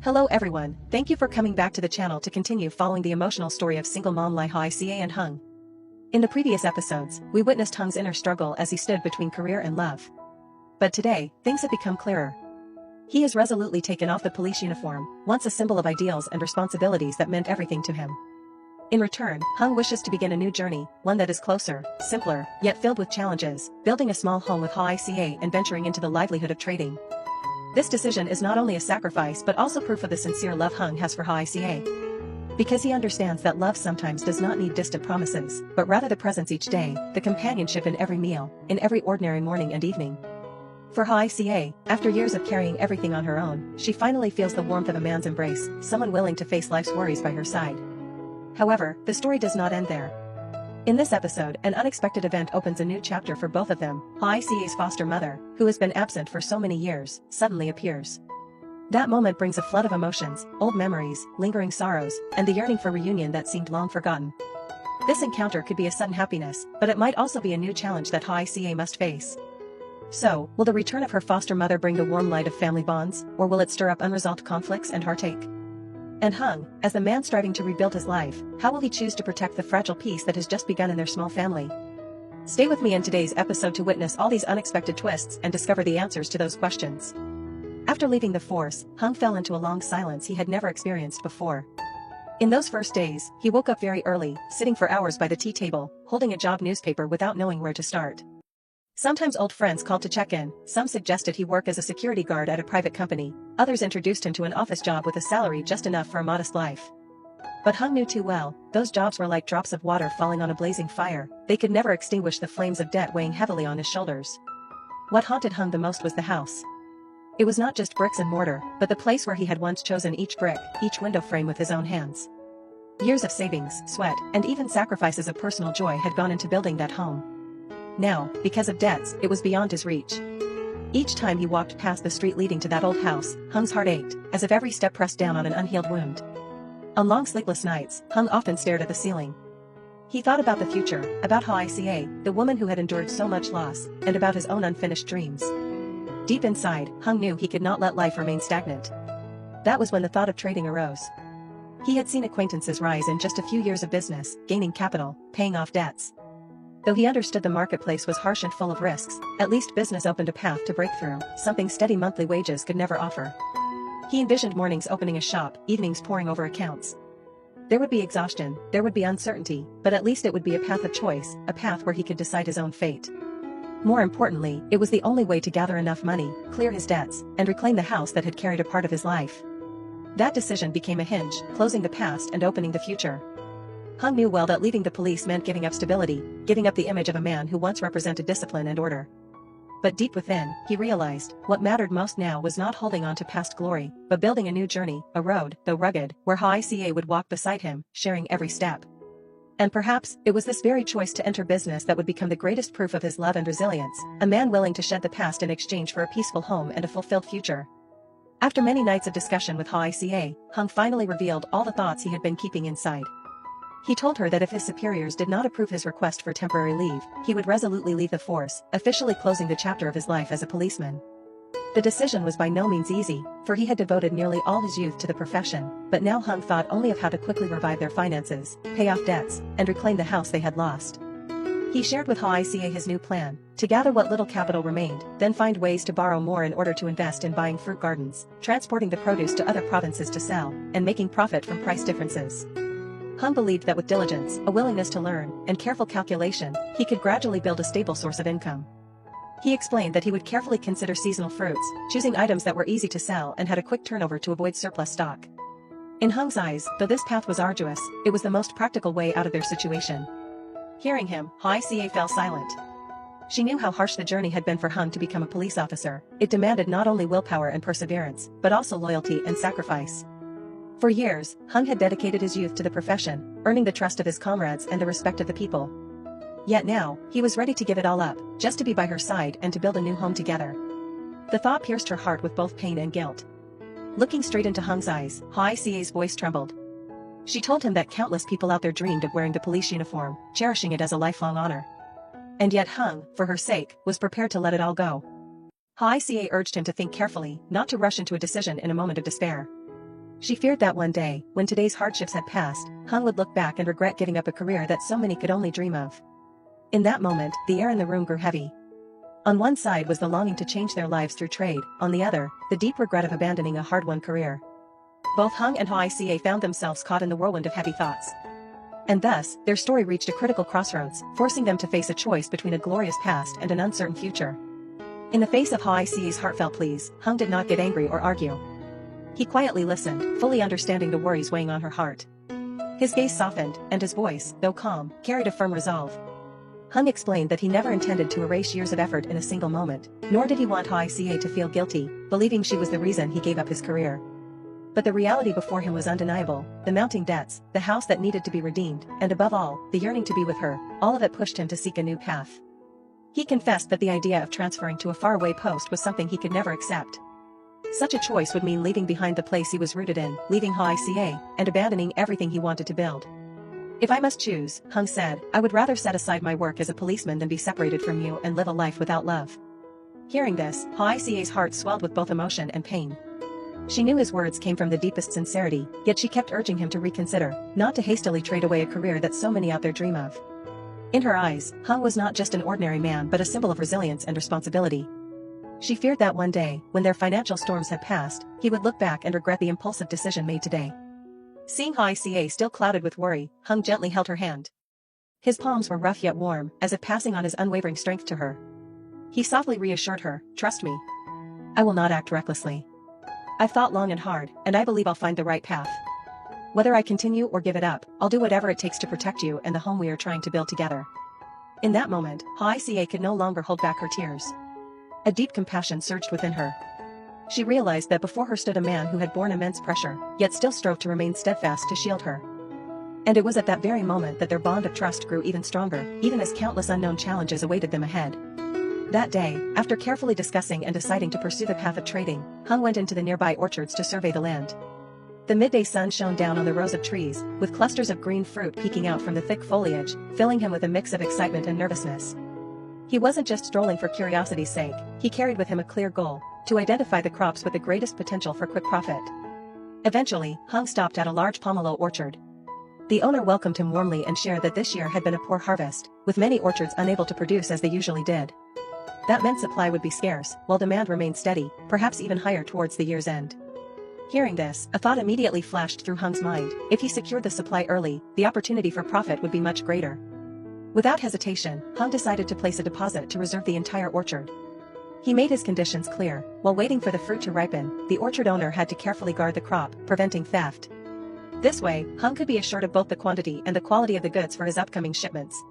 Hello everyone, thank you for coming back to the channel to continue following the emotional story of single mom Hoai and Hung. In the previous episodes, we witnessed Hung's inner struggle as he stood between career and love. But today, things have become clearer. He has resolutely taken off the police uniform, once a symbol of ideals and responsibilities that meant everything to him. In return, Hung wishes to begin a new journey, one that is closer, simpler, yet filled with challenges, building a small home with Hoai and venturing into the livelihood of trading. This decision is not only a sacrifice but also proof of the sincere love Hung has for Hoai. Because he understands that love sometimes does not need distant promises, but rather the presence each day, the companionship in every meal, in every ordinary morning and evening. For Hoai, after years of carrying everything on her own, she finally feels the warmth of a man's embrace, someone willing to face life's worries by her side. However, the story does not end there. In this episode, an unexpected event opens a new chapter for both of them. Hoai's foster mother, who has been absent for so many years, suddenly appears. That moment brings a flood of emotions, old memories, lingering sorrows, and the yearning for reunion that seemed long forgotten. This encounter could be a sudden happiness, but it might also be a new challenge that Hoai must face. So, will the return of her foster mother bring the warm light of family bonds, or will it stir up unresolved conflicts and heartache? And Hung, as the man striving to rebuild his life, how will he choose to protect the fragile peace that has just begun in their small family? Stay with me in today's episode to witness all these unexpected twists and discover the answers to those questions. After leaving the force, Hung fell into a long silence he had never experienced before. In those first days, he woke up very early, sitting for hours by the tea table, holding a job newspaper without knowing where to start. Sometimes old friends called to check in, some suggested he work as a security guard at a private company, others introduced him to an office job with a salary just enough for a modest life. But Hung knew too well, those jobs were like drops of water falling on a blazing fire, they could never extinguish the flames of debt weighing heavily on his shoulders. What haunted Hung the most was the house. It was not just bricks and mortar, but the place where he had once chosen each brick, each window frame with his own hands. Years of savings, sweat, and even sacrifices of personal joy had gone into building that home. Now, because of debts, it was beyond his reach. Each time he walked past the street leading to that old house, Hung's heart ached, as if every step pressed down on an unhealed wound. On long sleepless nights, Hung often stared at the ceiling. He thought about the future, about Hoai, the woman who had endured so much loss, and about his own unfinished dreams. Deep inside, Hung knew he could not let life remain stagnant. That was when the thought of trading arose. He had seen acquaintances rise in just a few years of business, gaining capital, paying off debts. Though he understood the marketplace was harsh and full of risks, at least business opened a path to breakthrough, something steady monthly wages could never offer. He envisioned mornings opening a shop, evenings poring over accounts. There would be exhaustion, there would be uncertainty, but at least it would be a path of choice, a path where he could decide his own fate. More importantly, it was the only way to gather enough money, clear his debts, and reclaim the house that had carried a part of his life. That decision became a hinge, closing the past and opening the future. Hung knew well that leaving the police meant giving up stability, giving up the image of a man who once represented discipline and order. But deep within, he realized, what mattered most now was not holding on to past glory, but building a new journey, a road, though rugged, where Hoai would walk beside him, sharing every step. And perhaps, it was this very choice to enter business that would become the greatest proof of his love and resilience, a man willing to shed the past in exchange for a peaceful home and a fulfilled future. After many nights of discussion with Hoai, Hung finally revealed all the thoughts he had been keeping inside. He told her that if his superiors did not approve his request for temporary leave, he would resolutely leave the force, officially closing the chapter of his life as a policeman. The decision was by no means easy, for he had devoted nearly all his youth to the profession, but now Hung thought only of how to quickly revive their finances, pay off debts, and reclaim the house they had lost. He shared with Hoai his new plan, to gather what little capital remained, then find ways to borrow more in order to invest in buying fruit gardens, transporting the produce to other provinces to sell, and making profit from price differences. Hung believed that with diligence, a willingness to learn, and careful calculation, he could gradually build a stable source of income. He explained that he would carefully consider seasonal fruits, choosing items that were easy to sell and had a quick turnover to avoid surplus stock. In Hung's eyes, though this path was arduous, it was the most practical way out of their situation. Hearing him, Hoai fell silent. She knew how harsh the journey had been for Hung to become a police officer. It demanded not only willpower and perseverance, but also loyalty and sacrifice. For years, Hung had dedicated his youth to the profession, earning the trust of his comrades and the respect of the people. Yet now, he was ready to give it all up, just to be by her side and to build a new home together. The thought pierced her heart with both pain and guilt. Looking straight into Hung's eyes, Hoai's voice trembled. She told him that countless people out there dreamed of wearing the police uniform, cherishing it as a lifelong honor. And yet Hung, for her sake, was prepared to let it all go. Hoai urged him to think carefully, not to rush into a decision in a moment of despair. She feared that one day, when today's hardships had passed, Hung would look back and regret giving up a career that so many could only dream of. In that moment, the air in the room grew heavy. On one side was the longing to change their lives through trade, on the other, the deep regret of abandoning a hard-won career. Both Hung and Hoai found themselves caught in the whirlwind of heavy thoughts. And thus, their story reached a critical crossroads, forcing them to face a choice between a glorious past and an uncertain future. In the face of Hoai's heartfelt pleas, Hung did not get angry or argue. He quietly listened, fully understanding the worries weighing on her heart. His gaze softened, and his voice, though calm, carried a firm resolve. Hung explained that he never intended to erase years of effort in a single moment, nor did he want Hoai to feel guilty, believing she was the reason he gave up his career. But the reality before him was undeniable: the mounting debts, the house that needed to be redeemed, and above all, the yearning to be with her. All of it pushed him to seek a new path. He confessed that the idea of transferring to a faraway post was something he could never accept. Such a choice would mean leaving behind the place he was rooted in, leaving Hoai, and abandoning everything he wanted to build. "If I must choose," Hung said, "I would rather set aside my work as a policeman than be separated from you and live a life without love." Hearing this, Hoai's heart swelled with both emotion and pain. She knew his words came from the deepest sincerity, yet she kept urging him to reconsider, not to hastily trade away a career that so many out there dream of. In her eyes, Hung was not just an ordinary man but a symbol of resilience and responsibility. She feared that one day, when their financial storms had passed, he would look back and regret the impulsive decision made today. Seeing Hoai still clouded with worry, Hung gently held her hand. His palms were rough yet warm, as if passing on his unwavering strength to her. He softly reassured her, "Trust me. I will not act recklessly. I've thought long and hard, and I believe I'll find the right path. Whether I continue or give it up, I'll do whatever it takes to protect you and the home we are trying to build together." In that moment, Hoai could no longer hold back her tears. A deep compassion surged within her. She realized that before her stood a man who had borne immense pressure, yet still strove to remain steadfast to shield her. And it was at that very moment that their bond of trust grew even stronger, even as countless unknown challenges awaited them ahead. That day, after carefully discussing and deciding to pursue the path of trading, Hung went into the nearby orchards to survey the land. The midday sun shone down on the rows of trees, with clusters of green fruit peeking out from the thick foliage, filling him with a mix of excitement and nervousness. He wasn't just strolling for curiosity's sake, he carried with him a clear goal: to identify the crops with the greatest potential for quick profit. Eventually, Hung stopped at a large pomelo orchard. The owner welcomed him warmly and shared that this year had been a poor harvest, with many orchards unable to produce as they usually did. That meant supply would be scarce, while demand remained steady, perhaps even higher towards the year's end. Hearing this, a thought immediately flashed through Hung's mind: if he secured the supply early, the opportunity for profit would be much greater. Without hesitation, Hung decided to place a deposit to reserve the entire orchard. He made his conditions clear: while waiting for the fruit to ripen, the orchard owner had to carefully guard the crop, preventing theft. This way, Hung could be assured of both the quantity and the quality of the goods for his upcoming shipments.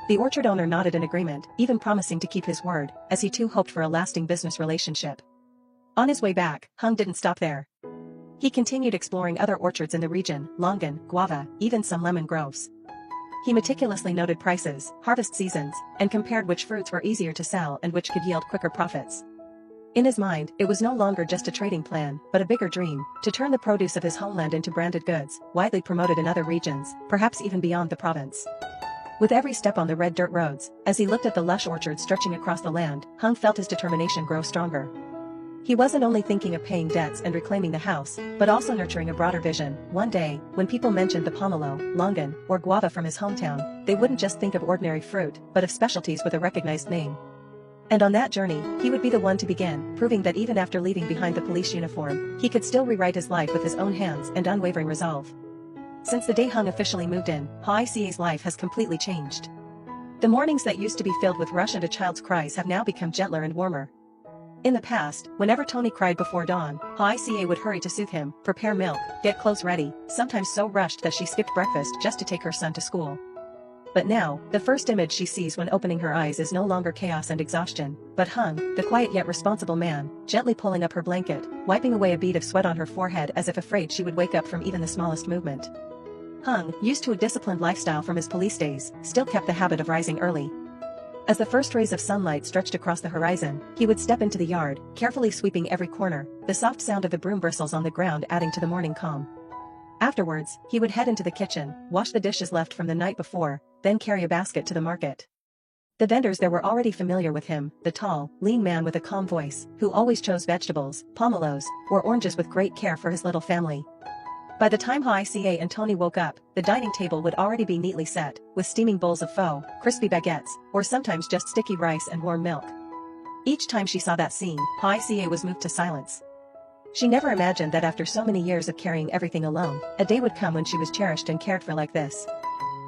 The orchard owner nodded in agreement, even promising to keep his word, as he too hoped for a lasting business relationship. On his way back, Hung didn't stop there. He continued exploring other orchards in the region: longan, guava, even some lemon groves. He meticulously noted prices, harvest seasons, and compared which fruits were easier to sell and which could yield quicker profits. In his mind, it was no longer just a trading plan, but a bigger dream: to turn the produce of his homeland into branded goods, widely promoted in other regions, perhaps even beyond the province. With every step on the red dirt roads, as he looked at the lush orchards stretching across the land, Hung felt his determination grow stronger. He wasn't only thinking of paying debts and reclaiming the house, but also nurturing a broader vision. One day, when people mentioned the pomelo, longan, or guava from his hometown, they wouldn't just think of ordinary fruit, but of specialties with a recognized name. And on that journey, he would be the one to begin, proving that even after leaving behind the police uniform, he could still rewrite his life with his own hands and unwavering resolve. Since the day Hung officially moved in, Hoai's life has completely changed. The mornings that used to be filled with rush and a child's cries have now become gentler and warmer. In the past, whenever Tony cried before dawn, Hoai would hurry to soothe him, prepare milk, get clothes ready, sometimes so rushed that she skipped breakfast just to take her son to school. But now, the first image she sees when opening her eyes is no longer chaos and exhaustion, but Hung, the quiet yet responsible man, gently pulling up her blanket, wiping away a bead of sweat on her forehead as if afraid she would wake up from even the smallest movement. Hung, used to a disciplined lifestyle from his police days, still kept the habit of rising early. As the first rays of sunlight stretched across the horizon, he would step into the yard, carefully sweeping every corner, the soft sound of the broom bristles on the ground adding to the morning calm. Afterwards, he would head into the kitchen, wash the dishes left from the night before, then carry a basket to the market. The vendors there were already familiar with him, the tall, lean man with a calm voice, who always chose vegetables, pomelos, or oranges with great care for his little family. By the time Hoai and Tony woke up, the dining table would already be neatly set, with steaming bowls of pho, crispy baguettes, or sometimes just sticky rice and warm milk. Each time she saw that scene, Hoai was moved to silence. She never imagined that after so many years of carrying everything alone, a day would come when she was cherished and cared for like this.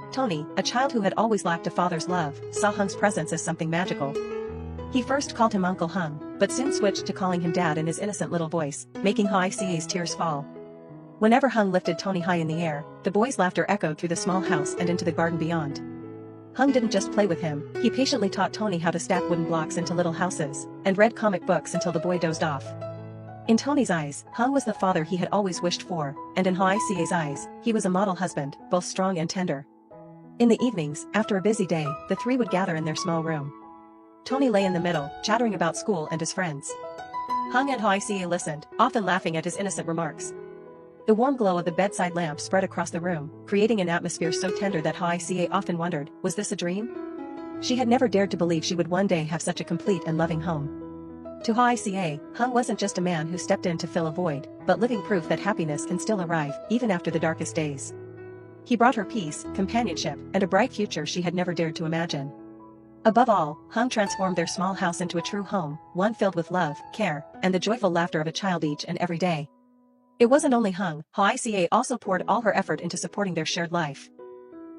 Tony, a child who had always lacked a father's love, saw Hung's presence as something magical. He first called him Uncle Hung, but soon switched to calling him Dad in his innocent little voice, making Hoai's tears fall. Whenever Hung lifted Tony high in the air, the boy's laughter echoed through the small house and into the garden beyond. Hung didn't just play with him, he patiently taught Tony how to stack wooden blocks into little houses, and read comic books until the boy dozed off. In Tony's eyes, Hung was the father he had always wished for, and in Hoai's eyes, he was a model husband, both strong and tender. In the evenings, after a busy day, the three would gather in their small room. Tony lay in the middle, chattering about school and his friends. Hung and Hoai listened, often laughing at his innocent remarks. The warm glow of the bedside lamp spread across the room, creating an atmosphere so tender that Hoai often wondered, was this a dream? She had never dared to believe she would one day have such a complete and loving home. To Hoai, Hung wasn't just a man who stepped in to fill a void, but living proof that happiness can still arrive, even after the darkest days. He brought her peace, companionship, and a bright future she had never dared to imagine. Above all, Hung transformed their small house into a true home, one filled with love, care, and the joyful laughter of a child each and every day. It wasn't only Hung, Hoai also poured all her effort into supporting their shared life.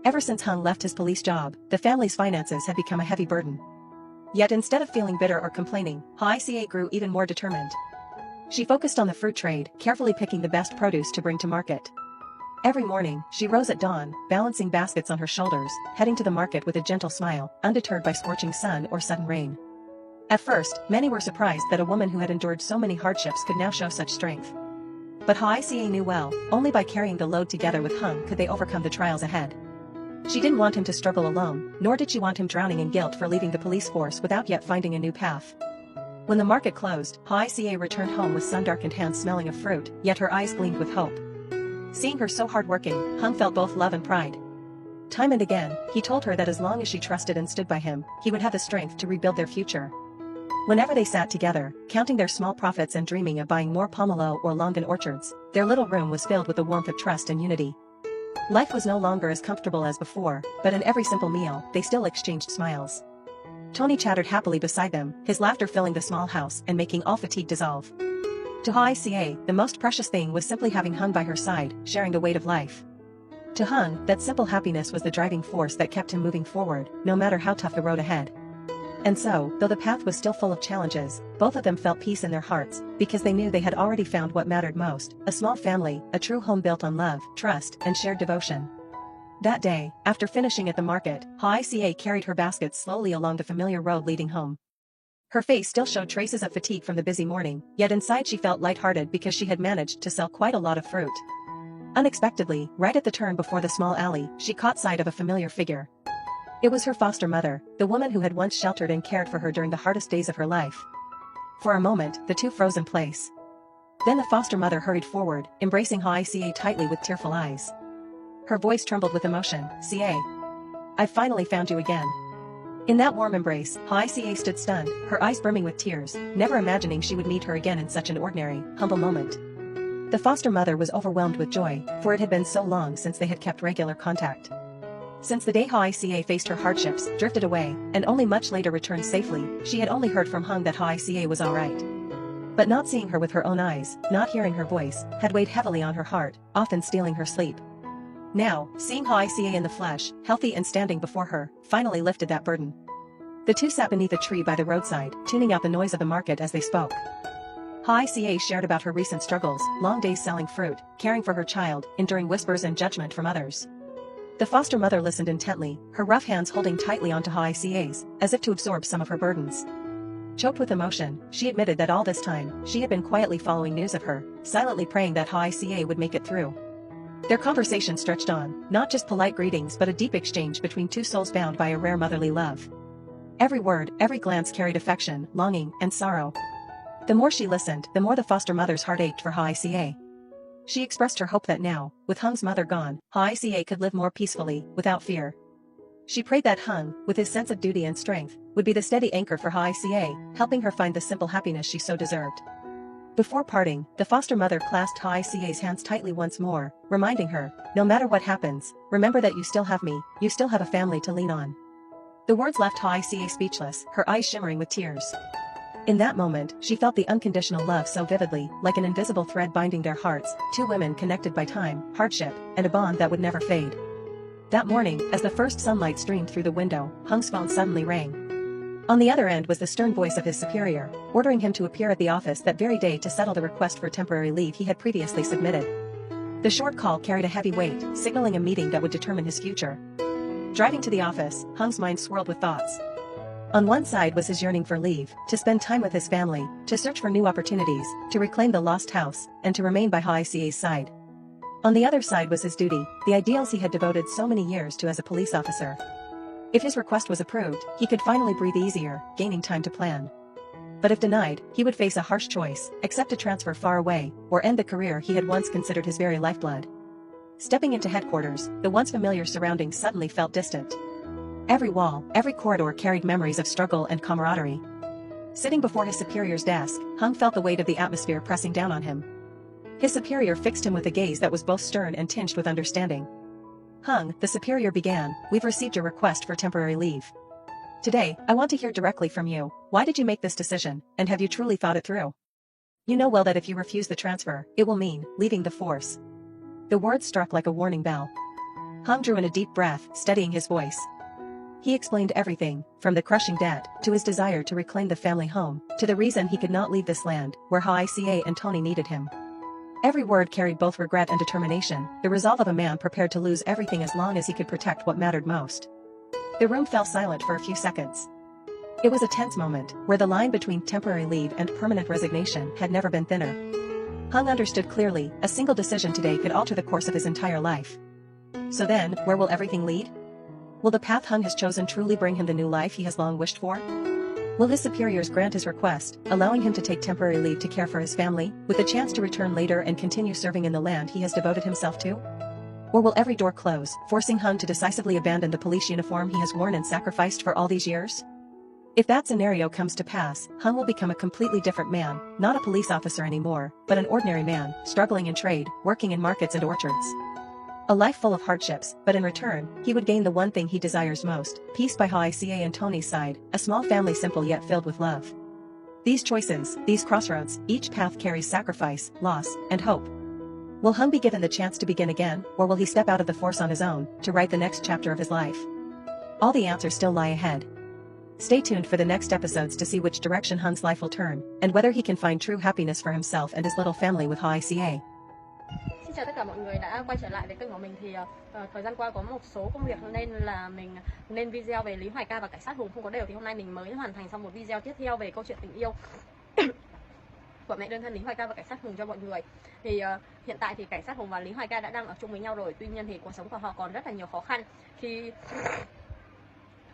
Ever since Hung left his police job, the family's finances had become a heavy burden. Yet instead of feeling bitter or complaining, Hoai grew even more determined. She focused on the fruit trade, carefully picking the best produce to bring to market. Every morning, she rose at dawn, balancing baskets on her shoulders, heading to the market with a gentle smile, undeterred by scorching sun or sudden rain. At first, many were surprised that a woman who had endured so many hardships could now show such strength. But Hoai knew well, only by carrying the load together with Hung could they overcome the trials ahead. She didn't want him to struggle alone, nor did she want him drowning in guilt for leaving the police force without yet finding a new path. When the market closed, Hoai returned home with sun-darkened hands smelling of fruit, yet her eyes gleamed with hope. Seeing her so hardworking, Hung felt both love and pride. Time and again, he told her that as long as she trusted and stood by him, he would have the strength to rebuild their future. Whenever they sat together, counting their small profits and dreaming of buying more pomelo or longan orchards, their little room was filled with the warmth of trust and unity. Life was no longer as comfortable as before, but in every simple meal, they still exchanged smiles. Tony chattered happily beside them, his laughter filling the small house and making all fatigue dissolve. To Hoai, the most precious thing was simply having Hung by her side, sharing the weight of life. To Hung, that simple happiness was the driving force that kept him moving forward, no matter how tough the road ahead. And so, though the path was still full of challenges, both of them felt peace in their hearts, because they knew they had already found what mattered most, a small family, a true home built on love, trust, and shared devotion. That day, after finishing at the market, Hoai carried her basket slowly along the familiar road leading home. Her face still showed traces of fatigue from the busy morning, yet inside she felt lighthearted because she had managed to sell quite a lot of fruit. Unexpectedly, right at the turn before the small alley, she caught sight of a familiar figure. It was her foster mother, the woman who had once sheltered and cared for her during the hardest days of her life. For a moment, the two froze in place. Then the foster mother hurried forward, embracing Hoai tightly with tearful eyes. Her voice trembled with emotion, "Ca, I've finally found you again." In that warm embrace, Hoai stood stunned, her eyes brimming with tears, never imagining she would meet her again in such an ordinary, humble moment. The foster mother was overwhelmed with joy, for it had been so long since they had kept regular contact. Since the day Hoai faced her hardships, drifted away, and only much later returned safely, she had only heard from Hung that Hoai was alright. But not seeing her with her own eyes, not hearing her voice, had weighed heavily on her heart, often stealing her sleep. Now, seeing Hoai in the flesh, healthy and standing before her, finally lifted that burden. The two sat beneath a tree by the roadside, tuning out the noise of the market as they spoke. Hoai shared about her recent struggles, long days selling fruit, caring for her child, enduring whispers and judgment from others. The foster mother listened intently, her rough hands holding tightly onto Hoai's, as if to absorb some of her burdens. Choked with emotion, she admitted that all this time, she had been quietly following news of her, silently praying that Hoai would make it through. Their conversation stretched on, not just polite greetings but a deep exchange between two souls bound by a rare motherly love. Every word, every glance carried affection, longing, and sorrow. The more she listened, the more the foster mother's heart ached for Hoai. She expressed her hope that now, with Hung's mother gone, Hoai could live more peacefully, without fear. She prayed that Hung, with his sense of duty and strength, would be the steady anchor for Hoai, helping her find the simple happiness she so deserved. Before parting, the foster mother clasped Hoai's hands tightly once more, reminding her, "No matter what happens, remember that you still have me, you still have a family to lean on." The words left Hoai speechless, her eyes shimmering with tears. In that moment, she felt the unconditional love so vividly, like an invisible thread binding their hearts, two women connected by time, hardship, and a bond that would never fade. That morning, as the first sunlight streamed through the window, Hung's phone suddenly rang. On the other end was the stern voice of his superior, ordering him to appear at the office that very day to settle the request for temporary leave he had previously submitted. The short call carried a heavy weight, signaling a meeting that would determine his future. Driving to the office, Hung's mind swirled with thoughts. On one side was his yearning for leave, to spend time with his family, to search for new opportunities, to reclaim the lost house, and to remain by Hoai's side. On the other side was his duty, the ideals he had devoted so many years to as a police officer. If his request was approved, he could finally breathe easier, gaining time to plan. But if denied, he would face a harsh choice, accept a transfer far away, or end the career he had once considered his very lifeblood. Stepping into headquarters, the once familiar surroundings suddenly felt distant. Every wall, every corridor carried memories of struggle and camaraderie. Sitting before his superior's desk, Hung felt the weight of the atmosphere pressing down on him. His superior fixed him with a gaze that was both stern and tinged with understanding. "Hung," the superior began, "we've received your request for temporary leave. Today, I want to hear directly from you. Why did you make this decision, and have you truly thought it through? You know well that if you refuse the transfer, it will mean leaving the force." The words struck like a warning bell. Hung drew in a deep breath, steadying his voice. He explained everything, from the crushing debt, to his desire to reclaim the family home, to the reason he could not leave this land, where Hoai and Tony needed him. Every word carried both regret and determination, the resolve of a man prepared to lose everything as long as he could protect what mattered most. The room fell silent for a few seconds. It was a tense moment, where the line between temporary leave and permanent resignation had never been thinner. Hung understood clearly, a single decision today could alter the course of his entire life. So then, where will everything lead? Will the path Hung has chosen truly bring him the new life he has long wished for? Will his superiors grant his request, allowing him to take temporary leave to care for his family, with a chance to return later and continue serving in the land he has devoted himself to? Or will every door close, forcing Hung to decisively abandon the police uniform he has worn and sacrificed for all these years? If that scenario comes to pass, Hung will become a completely different man, not a police officer anymore, but an ordinary man, struggling in trade, working in markets and orchards. A life full of hardships, but in return, he would gain the one thing he desires most, peace by Hoai and Tony's side, a small family simple yet filled with love. These choices, these crossroads, each path carries sacrifice, loss, and hope. Will Hung be given the chance to begin again, or will he step out of the force on his own, to write the next chapter of his life? All the answers still lie ahead. Stay tuned for the next episodes to see which direction Hung's life will turn, and whether he can find true happiness for himself and his little family with Hoai. Xin chào tất cả mọi người đã quay trở lại với kênh của mình. Thì thời gian qua có một số công việc nên là mình lên video về Lý Hoài Ca và cảnh sát Hùng không có đều, thì hôm nay mình mới hoàn thành xong một video tiếp theo về câu chuyện tình yêu của mẹ đơn thân Lý Hoài Ca và cảnh sát Hùng cho mọi người. Thì hiện tại thì cảnh sát Hùng và Lý Hoài Ca đã đang ở chung với nhau rồi, tuy nhiên thì cuộc sống của họ còn rất là nhiều khó khăn khi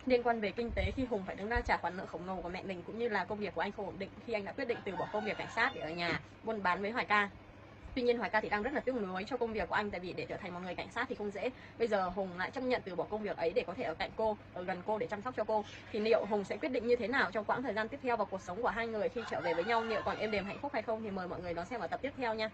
liên quan về kinh tế, khi Hùng phải đứng ra trả khoản nợ khổng lồ của mẹ mình, cũng như là công việc của anh không ổn định khi anh đã quyết định từ bỏ công việc cảnh sát để ở nhà buôn bán với Hoài Ca. Tuy nhiên Hoài Ca thì đang rất là tiếc nuối cho công việc của anh, tại vì để trở thành một người cảnh sát thì không dễ. Bây giờ Hùng lại chấp nhận từ bỏ công việc ấy để có thể ở cạnh cô, ở gần cô để chăm sóc cho cô. Thì liệu Hùng sẽ quyết định như thế nào trong quãng thời gian tiếp theo, và cuộc sống của hai người khi trở về với nhau liệu còn êm đềm hạnh phúc hay không, thì mời mọi người đón xem ở tập tiếp theo nha.